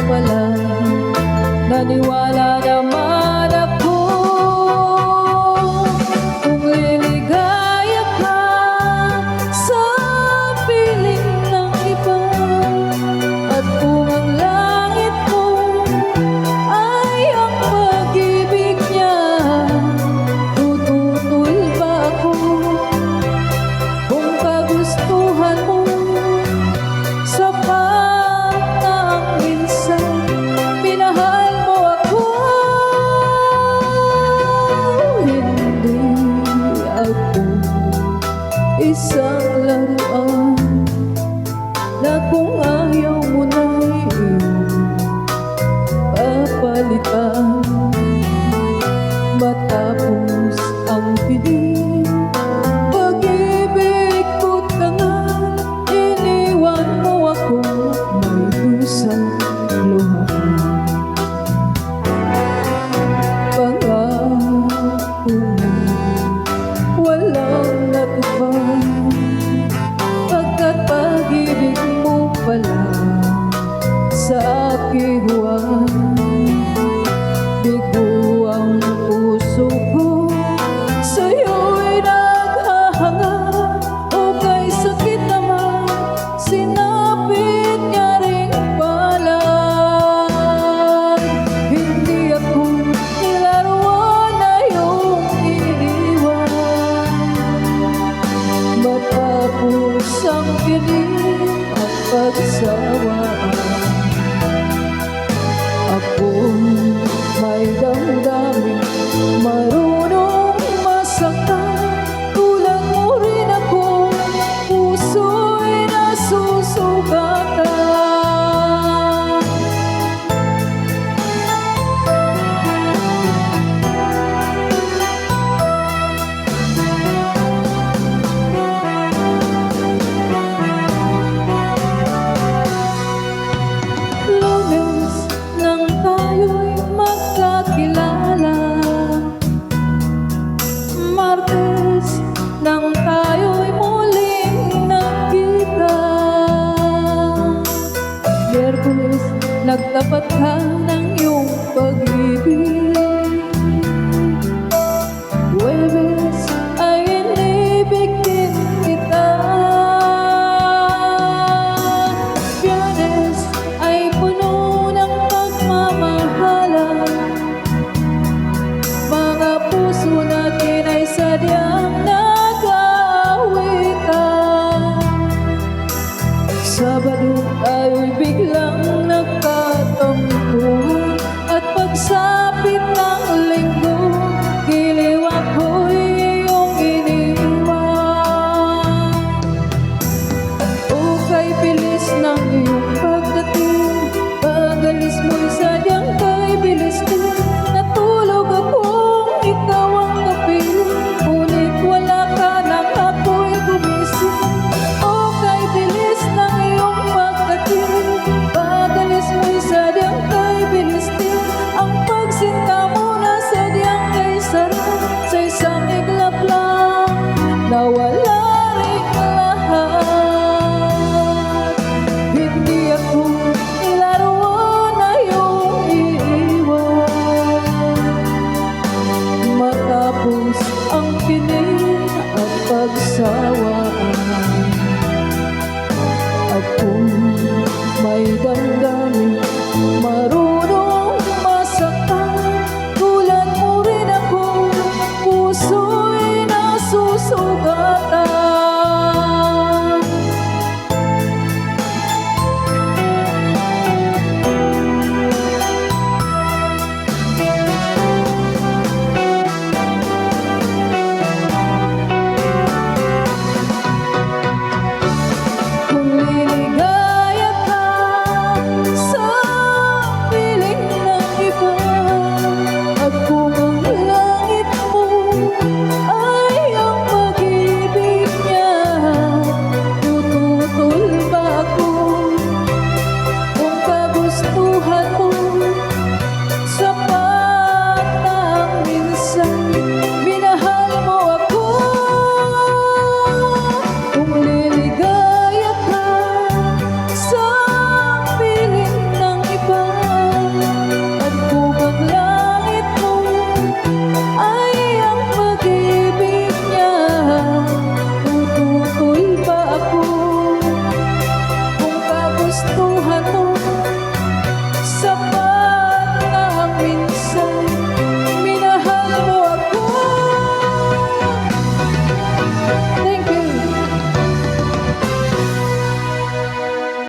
pala, naniwala naman ako. Kung liligaya ka sa piling ng iba, at kung ang langit mo ay ang pag-ibig niya, tututul ba ako? Kung kagustuhan mo sapat na ang minsan minahal mo ako, hindi ako isang laruan na kung ayaw mo na papalitan. Matapos ang piling, pag-ibig ko't tangan, iniwan mo ako may dusang luha. Pangako mo walang natupad, pagkat pag-ibig mo pala sa aking huwag. Bigo ang puso ko sa'yo'y naghahanga, o kay sakit naman sinapit niya rin pala. Hindi ako nilaruan na iyong iniwan. Matapos ang piling at pagsawaan, ako may damdamin, marunong masaktan. Tulad mo rin ako, puso'y nasusugatan. Lunes nang tayo'y magkakilala, Martes nang tayo'y muling nagkita, Miyerkules nagtapat ka ng iyong pag-ibig, Huwebes ay inibig din kita, Biyernes ay puno ng pagmamahalan. Mga puso natin ay sadyang nag-aawitan. Sabado tayo'y biglang nagkatampuhan, at pagsapit ng linggo, giliw ako'y iyong iniwan. O kay bilis ng iyong pagdating, pag-alis mo'y sadyang kay bilis din. Natulog akong ikaw ang kapiling, ngunit wala ka nang ako'y gumising. O kay bilis ng iyong pagdating, pag-alis mo'y sadyang kay bilis din. Ang pagsinta mo na sadyang kay sarap, sa isang iglap lang nawala rin lahat. Hindi ako nilaruan na iyong iiwan. Matapos ang piling at pagsawaan, akong may damdamin, marunong masaktan. Tulad mo rin ako, puso'y nasusugatan.